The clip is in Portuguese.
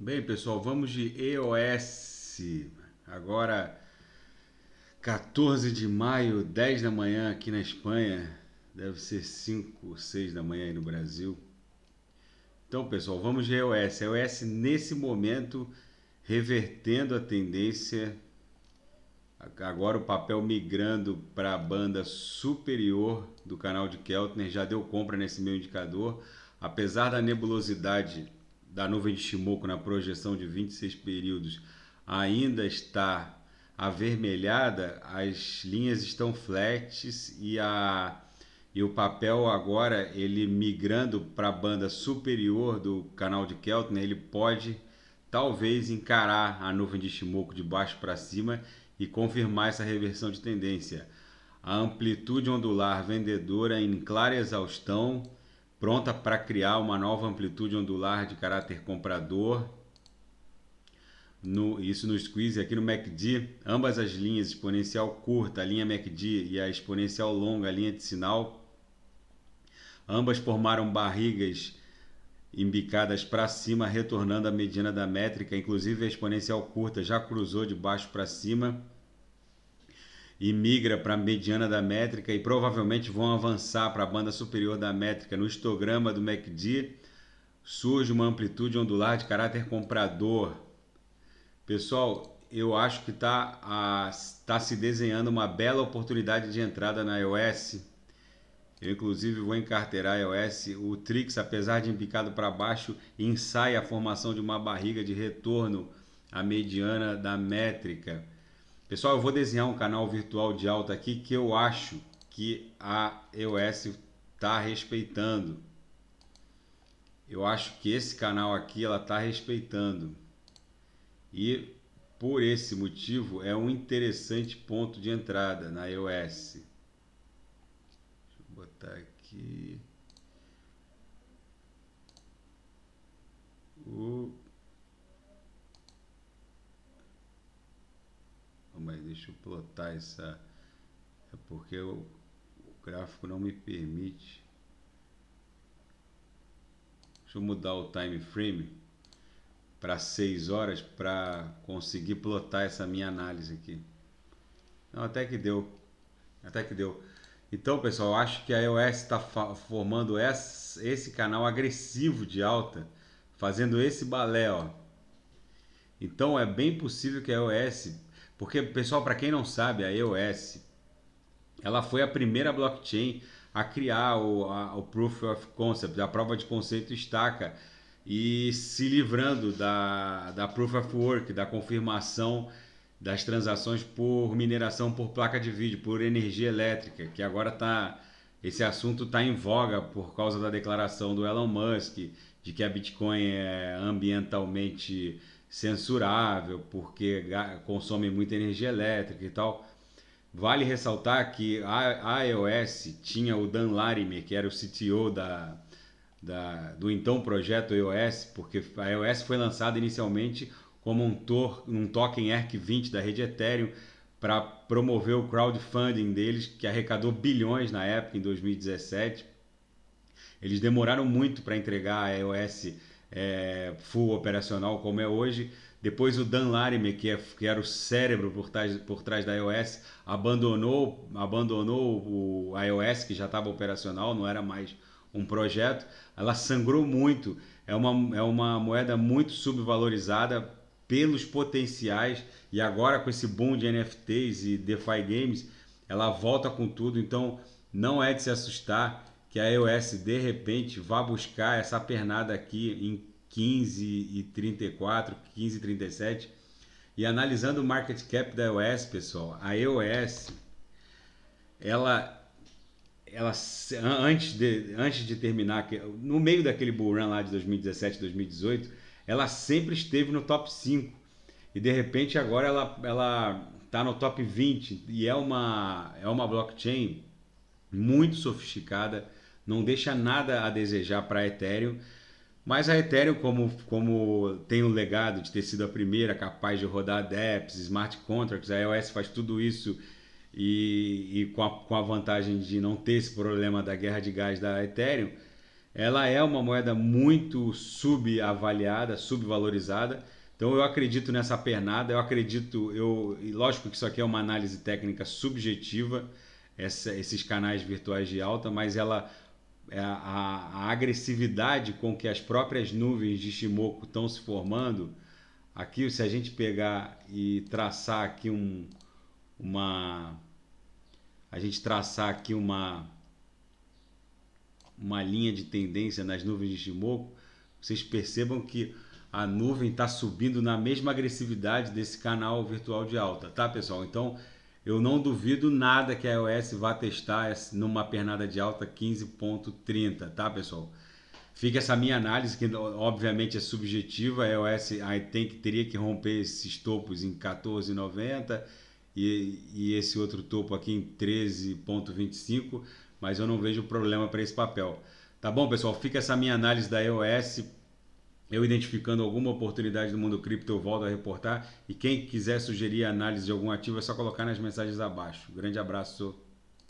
Bem, pessoal, vamos de EOS. Agora, 14 de maio, 10 da manhã aqui na Espanha. Deve ser 5 ou 6 da manhã aí no Brasil. Então, pessoal, vamos de EOS. EOS, nesse momento, revertendo a tendência. Agora o papel migrando para a banda superior do canal de Keltner. Já deu compra nesse meu indicador. Apesar da nebulosidade da nuvem de Shimoku na projeção de 26 períodos ainda está avermelhada, as linhas estão flats e o papel agora, ele migrando para a banda superior do canal de Keltner, ele pode talvez encarar a nuvem de Shimoku de baixo para cima e confirmar essa reversão de tendência. A amplitude ondular vendedora em clara exaustão, pronta para criar uma nova amplitude ondular de caráter comprador. Isso no squeeze. Aqui no MACD, ambas as linhas, exponencial curta, a linha MACD, e a exponencial longa, a linha de sinal, ambas formaram barrigas embicadas para cima, retornando à mediana da métrica. Inclusive a exponencial curta já cruzou de baixo para cima e migra para a mediana da métrica, e provavelmente vão avançar para a banda superior da métrica. No histograma do MACD surge uma amplitude ondular de caráter comprador. Pessoal, eu acho que tá se desenhando uma bela oportunidade de entrada na iOS. Eu inclusive vou encarteirar a iOS. O Trix, apesar de embicado para baixo, ensaia a formação de uma barriga de retorno à mediana da métrica. Pessoal, eu vou desenhar um canal virtual de alta aqui que eu acho que a EOS está respeitando. Eu acho que esse canal aqui ela está respeitando. E por esse motivo é um interessante ponto de entrada na EOS. Deixa eu botar aqui. Mas deixa eu plotar essa. É porque o gráfico não me permite. Deixa eu mudar o time frame para 6 horas para conseguir plotar essa minha análise aqui. Não, até que deu. Até que deu. Então, pessoal, acho que a iOS está formando esse canal agressivo de alta, fazendo esse balé, ó. Então, é bem possível que a iOS, porque, pessoal, para quem não sabe, a iOS, ela foi a primeira blockchain a criar o Proof of Concept, a prova de conceito estaca, e se livrando da Proof of Work, da confirmação das transações por mineração por placa de vídeo, por energia elétrica, que agora esse assunto está em voga por causa da declaração do Elon Musk de que a Bitcoin é ambientalmente censurável porque consome muita energia elétrica e tal. Vale ressaltar que a iOS tinha o Dan Larimer, que era o CTO do então projeto iOS, porque a iOS foi lançada inicialmente como um token ERC20 da rede Ethereum para promover o crowdfunding deles, que arrecadou bilhões na época, em 2017. Eles demoraram muito para entregar a iOS full operacional como é hoje. Depois o Dan Larimer, que era o cérebro por trás da iOS, abandonou o iOS, que já estava operacional, não era mais um projeto. Ela sangrou muito, é uma moeda muito subvalorizada pelos potenciais, e agora com esse boom de NFTs e DeFi Games, ela volta com tudo. Então não é de se assustar que a iOS de repente vá buscar essa pernada aqui em 15,34, 15,37. E analisando o market cap da iOS, pessoal, a iOS, ela antes de terminar, no meio daquele bull run lá de 2017, 2018, ela sempre esteve no top 5. E de repente agora ela está no top 20 e é uma blockchain muito sofisticada, não deixa nada a desejar para a Ethereum. Mas a Ethereum, como tem o legado de ter sido a primeira capaz de rodar dApps, smart contracts, a iOS faz tudo isso e com a vantagem de não ter esse problema da guerra de gás da Ethereum, ela é uma moeda muito subavaliada, subvalorizada. Então eu acredito nessa pernada, eu acredito, e lógico que isso aqui é uma análise técnica subjetiva, esses canais virtuais de alta, mas ela a agressividade com que as próprias nuvens de Shimoku estão se formando, aqui se a gente pegar e traçar aqui uma a gente traçar aqui uma linha de tendência nas nuvens de Shimoku, vocês percebam que a nuvem está subindo na mesma agressividade desse canal virtual de alta, tá, pessoal? Então, eu não duvido nada que a EOS vá testar numa pernada de alta 15.30, tá, pessoal? Fica essa minha análise, que obviamente é subjetiva. A EOS teria que romper esses topos em 14,90 e esse outro topo aqui em 13,25, mas eu não vejo problema para esse papel. Tá bom, pessoal? Fica essa minha análise da EOS. Eu identificando alguma oportunidade no mundo cripto, eu volto a reportar. E quem quiser sugerir a análise de algum ativo, é só colocar nas mensagens abaixo. Grande abraço.